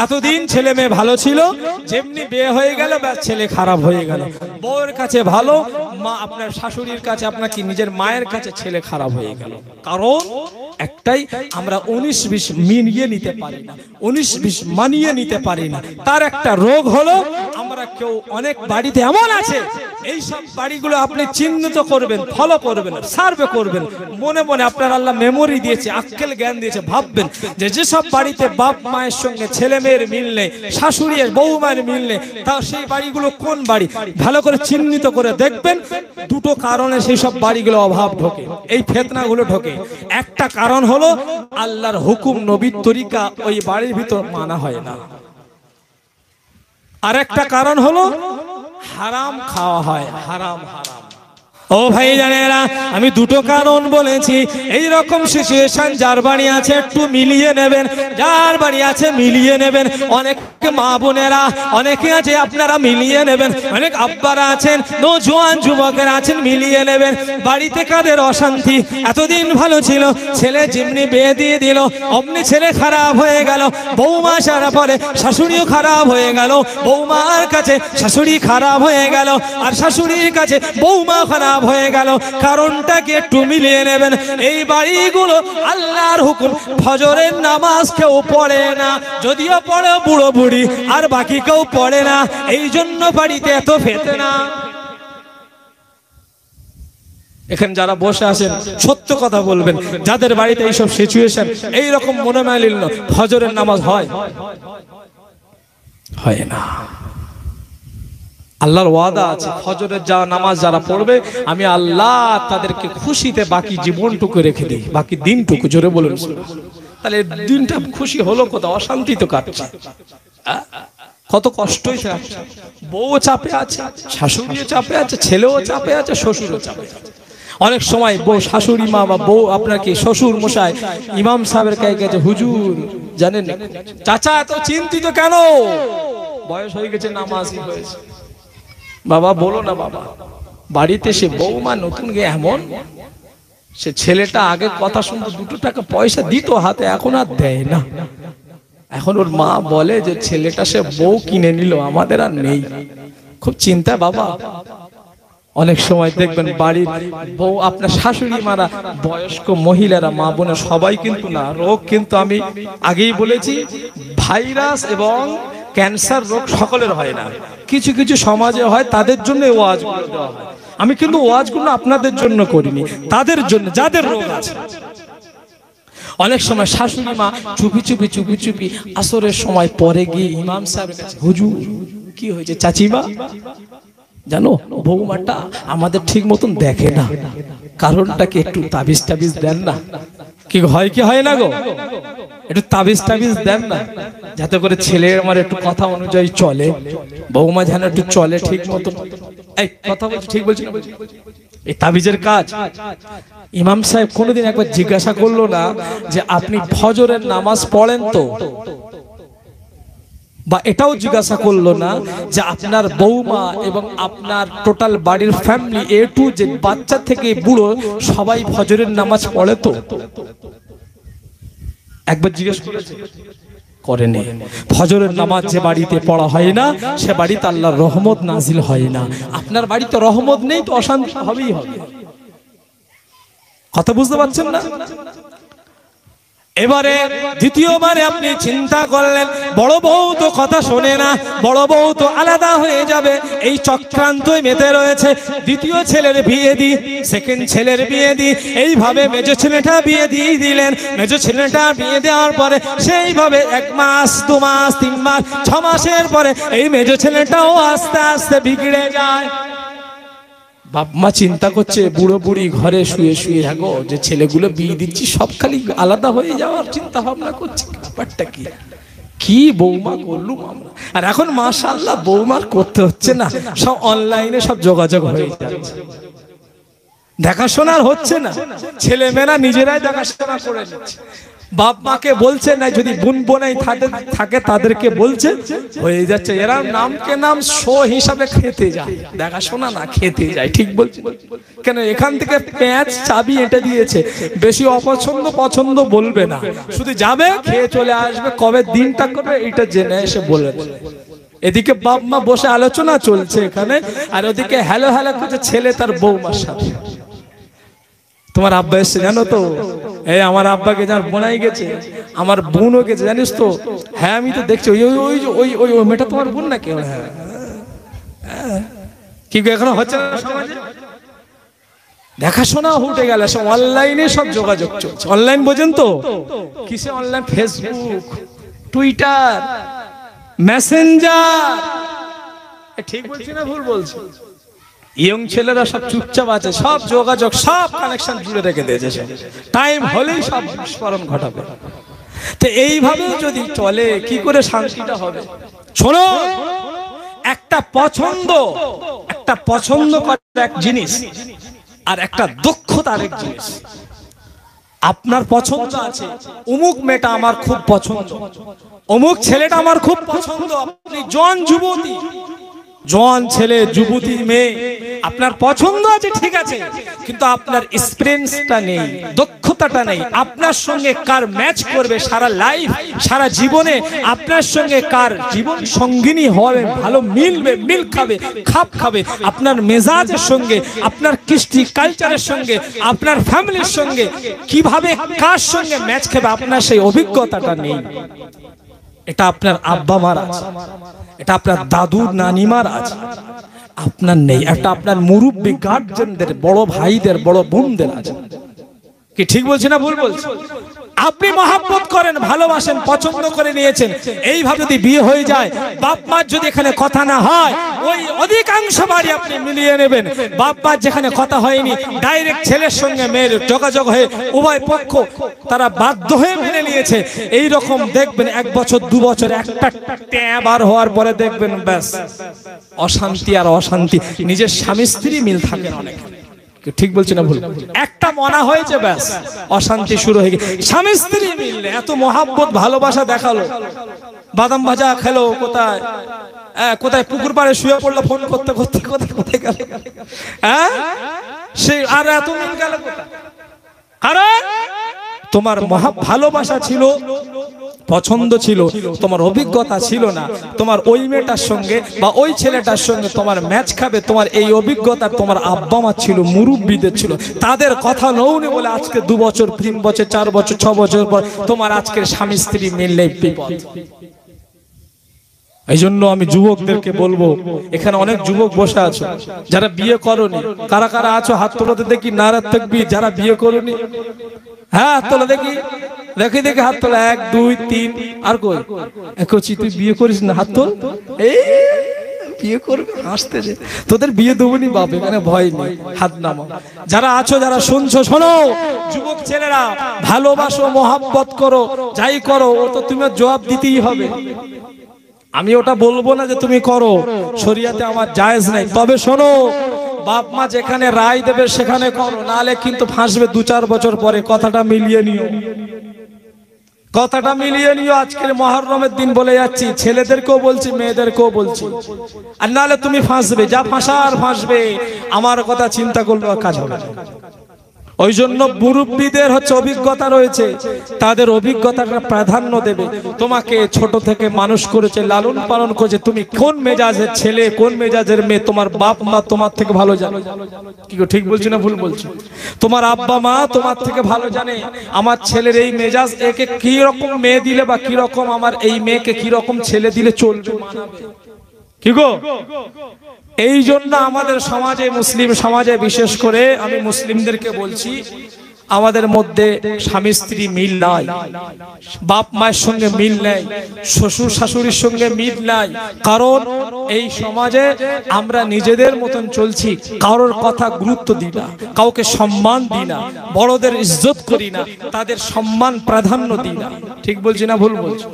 এতদিন ছেলে মেয়ে ভালো ছিল, যেমনি বিয়ে হয়ে গেল ব্যাস ছেলে খারাপ হয়ে গেল। বউয়ের কাছে ভালো, মা আপনার শাশুড়ির কাছে, আপনার কি নিজের মায়ের কাছে ছেলে খারাপ হয়ে গেল। কারণ একটাই, আমরা 19-20 মিলিয়ে নিতে পারি না, 19-20 মানিয়ে নিতে পারি না। তার একটা রোগ হলো, আমরা কেউ অনেক বাড়িতে এমন আছে, এই সব বাড়িগুলো আপনি চিহ্নিত করবেন, ফলো করবেন, সার্ভে করবেন, মনে মনে আপনার আল্লাহ মেমোরি দিয়েছে, আক্কেল জ্ঞান দিয়েছে, ভাববেন যে যেসব বাড়িতে বাপ মায়ের সঙ্গে ছেলে মেয়ের মিল নেই, শাশুড়ি বৌমায়ের মিল নেই, তা সেই বাড়িগুলো কোন বাড়ি ভালো করে চিহ্নিত করে দেখবেন। দুটো কারণে সেই সব বাড়িগুলো অভাব ঢোকে, এই ফিতনাগুলো ঢোকে। একটা কারণ হলো আল্লাহর হুকুম নবীর তরিকা ওই বাড়ির ভিতর মানা হয় না। আর একটা কারণ হলো হারাম খাওয়া হয়, হারাম হারাম। ও ভাই জানেরা, আমি দুটো কারণ বলেছি। এই রকম সিচুয়েশন যার বাড়ি আছে একটু মিলিয়ে নেবেন, যার বাড়ি আছে মিলিয়ে নেবেন। অনেক মা বোনেরা অনেকে আছে, আপনারা মিলিয়ে নেবেন। অনেক আব্বারা আছেন, নওজোয়ান যুবকেরা আছেন, মিলিয়ে নেবেন। বাড়িতে কাদের অশান্তি, এতদিন ভালো ছিল, ছেলে যেমনি বিয়ে দিয়ে দিল অমনি ছেলে খারাপ হয়ে গেল। বৌমা আসার পরে শাশুড়িও খারাপ হয়ে গেল, বৌমার কাছে শাশুড়ি খারাপ হয়ে গেল, আর শাশুড়ির কাছে বৌমা খারাপ হয়ে গেল। কারণটাকে একটু মিলিয়ে নেবেন। এই বাড়িগুলো আল্লাহর হুকুম ফজরের নামাজ কেউ পড়ে না, যদিও পড়ে বুড়ো বুড়ি, আর বাকি কেউ পড়ে না। এই জন্য বাড়িতে এত ফিতনা। এখানে যারা বসে আছেন সত্য কথা বলবেন, যাদের বাড়িতে এইসব সিচুয়েশন, এইরকম মনোমালিন্য, ফজরের নামাজ হয় না। আল্লাহর ওয়াদা আছে, ফজরের নামাজ যারা পড়বে আমি আল্লাহ তাদেরকে খুশিতে বাকি জীবনটুকু রেখে দিই, বাকি দিনটুকু। জোরে বলুন। তাহলে দিনটা খুশি হলো কোথাও? অশান্তি তো কাটছে, কত কষ্টই কাটছে। বউ চাপে আছে, শাশুড়িও চাপে আছে, ছেলেও চাপে আছে, শ্বশুরও চাপে আছে। অনেক সময় বউ, শাশুড়ি মা বা বউ আপনার কি শ্বশুর মশাই ইমাম সাহেবের কাছে গেছে, হুজুর জানেন চাচা এত চিন্তিত কেন? বয়স হয়ে গেছে, নামাজই হয়েছে। বাবা বলো না বাবা, বাড়িতে সে বৌমা নতুন গে এমন, সে ছেলেটা আগে কথা শুনতো, 2 টাকা পয়সা দিত হাতে, এখন আর দেয় না। এখন ওর মা বলে যে ছেলেটা সে বউ কিনে নিল, আমাদের আর নেই। খুব চিন্তা বাবা। অনেক সময় দেখবেন বাড়ির বউ, আপনার শাশুড়ি মারা, বয়স্ক মহিলারা, মা বোনের সবাই কিন্তু না, রোগ কিন্তু আমি আগেই বলেছি, ভাইরাস এবং ক্যান্সার রোগ সকলের হয় না, কিছু কিছু সমাজে হয়, তাদের জন্য ওয়াজগুলো দেওয়া হয়। আমি কিন্তু ওয়াজগুলো আপনাদের জন্য করিনি, তাদের জন্য যাদের রোগ আছে। অনেক সময় শাশুড়ি মা চুপি চুপি আসরের সময় পরে গিয়ে ইমাম সাহেবের কাছে, হুজুর কি হয়েছে? চাচিমা জানো বৌমাটা আমাদের ঠিক মতন দেখে না, কারণটাকে একটু তাবিজ টাবিজ দেন না। কি হয় কি হয় না গো, একটু তাবিজ টাবিজ দেন না, যাতে করে ছেলে আমার একটু কথা অনুযায়ী চলে, বৌমা যেন একটু চলে ঠিক মতন। এই কথা বলছি, ঠিক বলছি না? এই তাবিজের কাজ। ইমাম সাহেব কোনোদিন একবার জিজ্ঞাসা করলো না যে আপনি ফজরের নামাজ পড়েন তো? বা এটাও জিজ্ঞাসা করলো না যে আপনার বৌমা এবং আপনার টোটাল বাড়ির ফ্যামিলি এ টু জেড, বাচ্চা থেকে বুড়ো সবাই ফজরের নামাজ পড়ে তো? একবার জিজ্ঞেস করেনি। ফজরের নামাজ যে বাড়িতে পড়া হয় না, সে বাড়িতে আল্লাহর রহমত নাজিল হয় না। আপনার বাড়িতে রহমত নেই তো অশান্তি হবেই হবে। কথা বুঝতে পারছেন না? এবারে দ্বিতীয়বারে আপনি চিন্তা করলেন, বড় বউ তো কথা শোনে না, বড় বউ তো আলাদা হয়ে যাবে, এই চক্রান্তই মেতে রয়েছে। দ্বিতীয় ছেলের বিয়ে দি, সেকেন্ড ছেলের বিয়ে দি, এইভাবে মেজো ছেলেটা বিয়ে দিয়ে দিলেন। মেজো ছেলেটা বিয়ে দেওয়ার পরে সেইভাবে 1 মাস 2 মাস 3 মাস 6 মাসের পরে এই মেজো ছেলেটাও আস্তে আস্তে বিগড়ে যায়। বাপ মা চিন্তা করছে, বুড়ো বুড়ি ঘরে শুয়ে শুয়ে, গো যে ছেলেগুলো বিয়ে দিচ্ছি সব খালি আলাদা হয়ে যাওয়ার চিন্তা ভাবনা করছে। ব্যাপারটা কি বৌমা করলুম আমরা। আর এখন মাশাআল্লাহ বৌমার করতে হচ্ছে না, সব অনলাইনে সব যোগাযোগ হয়ে যাচ্ছে, দেখাশোনার হচ্ছে না, ছেলে মেয়েরা নিজেরাই দেখাশোনা করে নিচ্ছে। বাপ মাকে বলছে না, যদি বোন বোনাই থাকে তাদেরকে বলছে, হয়ে যাচ্ছে। এরা নামকে নাম শো হিসাবে খেতে যায়, দেখাশোনা না, খেতে যায়। ঠিক বলছি কেন? এখান থেকে পেঁয়াজ চাবি এটা দিয়েছে, বেশি অপছন্দ পছন্দ বলবে না, শুধু যাবে খেয়ে চলে আসবে, কবে দিনটা করবে এটা জেনে এসে বলে। এদিকে বাপ মা বসে আলোচনা চলছে এখানে, আর ওদিকে হ্যালো হ্যালো করছে ছেলে তার বৌমার সাথে। তোমার আব্বা এসছে জানো তো, এই আমার আব্বাকে যার বোনাই গেছে, আমার বোনও গেছে জানিস তো। হ্যাঁ আমি তো দেখছি, ওই ওই ওই ওই ওই মেয়েটা তোমার বোন নাকি? হ্যাঁ, কি এখনো হচ্ছে না সমাজে? দেখাশোনা উঠে গেল, সব অনলাইনে সব যোগাযোগ চলছে। অনলাইন বোঝেন তো? কিসে অনলাইন? Facebook, Twitter, Messenger. ঠিক বলছি না ভুল বলছি? ইয়ং ছেলেরা সব চুপচাপ আছে, সব যোগাযোগ সব কানেকশন জুড়ে রেখে দিয়েছে, টাইম হলেই সব বিস্ফোরণ ঘটাবে। তো এইভাবে যদি চলে কি করে শান্তিটা হবে? শোনো, একটা পছন্দ করার এক জিনিস, আর একটা দক্ষতা আরেক জিনিস। আপনার পছন্দ আছে, অমুক মেয়েটা আমার খুব পছন্দ, অমুক ছেলেটা আমার খুব পছন্দ। আপনি জোয়ান ছেলে, যুবতী মেয়ে, আপনার পছন্দ আছে, ঠিক আছে, কিন্তু আপনার এক্সপেরিয়েন্সটা নেই, দক্ষতাটা নেই। আপনার সঙ্গে কার ম্যাচ করবে সারা লাইফ, সারা জীবনে আপনার সঙ্গে কার জীবন সঙ্গিনী হবে, ভালো মিলবে, মিল খাবে, খাপ খাবে, আপনার মেজাজের সঙ্গে, আপনার কৃষ্টি কালচারের সঙ্গে, আপনার ফ্যামিলির সঙ্গে কিভাবে কার সঙ্গে ম্যাচ খাবে, আপনার সেই অভিজ্ঞতাটা নেই। এটা আপনার আব্বা মার আছে, এটা আপনার দাদু নানিমার আছে, আপনার নেই। এটা আপনার মুরব্বী গার্জেনদের, বড় ভাইদের, বড় বোনদের আছে। কি ঠিক বলছি না ভুল বলছি? আপনি মহব্বত করেন, ভালোবাসেন, পছন্দ করে নিয়েছেন, এইভাবে যদি বিয়ে হয়ে যায়, বাপ মার যদি এখানে কথা না হয়, ওই অধিকাংশ বাড়ি আপনি মিলিয়ে নেবেন। বাপ মার যেখানে কথা হয়নি, ডাইরেক্ট ছেলের সঙ্গে মেয়ের যোগাযোগ হয়ে উভয় পক্ষ তারা বাধ্য হয়ে মেনে নিয়েছে, এই রকম দেখবেন 1 বছর 2 বছর একটা বার হওয়ার পরে দেখবেন ব্যাস অশান্তি আর অশান্তি। নিজের স্বামী স্ত্রী মিল থাকে না অনেক। ঠিক বলছি না ভুল? একটা মনা হয়েছে ব্যাস অশান্তি শুরু হয়ে গেছে। স্বামী স্ত্রী মিললে এত মহাব্বত ভালোবাসা দেখালো, বাদাম ভাজা খেলো, কোথায় কোথায় পুকুর পাড়ে শুয়ে পড়লো, ফোন করতে করতে কোথায় গেল, হ্যাঁ সেই আর এত মিল গেল কোথায়? কারণ তোমার ভালোবাসা ছিল, পছন্দ ছিল, তোমার অভিজ্ঞতা ছিল না। তোমার ওই মেয়েটার সঙ্গে বা ওই ছেলেটার সঙ্গে তোমার ম্যাচ খাবে, তোমার এই অভিজ্ঞতা তোমার আব্বা মা ছিল, মুরব্বীদের ছিল, তাদের কথা নৌনি বলে আজকে 2 বছর 3 বছর 4 বছর 6 বছর পর তোমার আজকের স্বামী স্ত্রী মিললেই বিপদ। এই জন্য আমি যুবকদেরকে বলবো, এখানে অনেক যুবক বসে আছো যারা বিয়ে করনি, কারা কারা আছো হাত তোলাতে দেখি, নারা তাকবীর। যারা বিয়ে করনি হ্যাঁ হাত তোলা দেখি, দেখি দেখি হাত তোলা, 1 2 3। আর কই কচি তুই বিয়ে করিস না? হাত তোল। এই বিয়ে করবে, হাসতে যে তোদের বিয়ে দেবনি বাপ, এখানে ভয় নেই, হাত নামা। যারা আছো, যারা শুনছো, শোনো যুবক ছেলেরা, ভালোবাসো, মহব্বত করো, যাই করো ও তো তুমি জবাব দিতেই হবে। আমি ওটা বলবো না যে তুমি করো, শরিয়াতে আমার জায়েজ নাই। তবে শোনো, বাপ মা যেখানে রায় দেবে সেখানে করো, নালে কিন্তু ফাঁসবে 2-4 বছর পরে। কথাটা মিলিয়ে নিও, কথাটা মিলিয়ে নিও। আজকের মুহররমের দিন বলে যাচ্ছি, ছেলেদেরকেও বলছি, মেয়েদেরকেও বলছি, আর নালে তুমি ফাঁসবে, যা ফাঁসার ফাঁসবে। আমার কথা চিন্তা করলে কাজ হবে না। ওই জন্য মুরব্বীদের অভিজ্ঞতা রয়েছে, তাদের অভিজ্ঞতাটা প্রাধান্য দেবে। তোমাকে ছোট থেকে মানুষ করেছে, লালন পালন করেছে, তুমি কোন মেজাজের ছেলে, কোন মেজাজের মেয়ে, তোমার বাপ মা তোমার থেকে ভালো জানে। কি ঠিক বলছি না ভুল বলছি? তোমার আব্বা মা তোমার থেকে ভালো জানে আমার ছেলের এই মেজাজ, একে কি রকম মেয়ে দিলে বা কি রকম, আমার এই মেয়েকে কি রকম ছেলে দিলে চলবে, কি গো? এই জন্য আমাদের সমাজে, মুসলিম সমাজে বিশেষ করে আমি মুসলিমদেরকে বলছি, আমাদের মধ্যে স্বামী স্ত্রী মিল নাই, বাপ মায়ের সঙ্গে মিল নাই, শ্বশুর শাশুড়ির সঙ্গে মিল নাই। কারণ এই সমাজে আমরা নিজেদের মতন চলছি, কারোর কথা গুরুত্ব দিই না, কাউকে সম্মান দিই না, বড়দের ইজ্জত করি না, তাদের সম্মান প্রাধান্য দিই না। ঠিক বলছি না ভুল বলছি?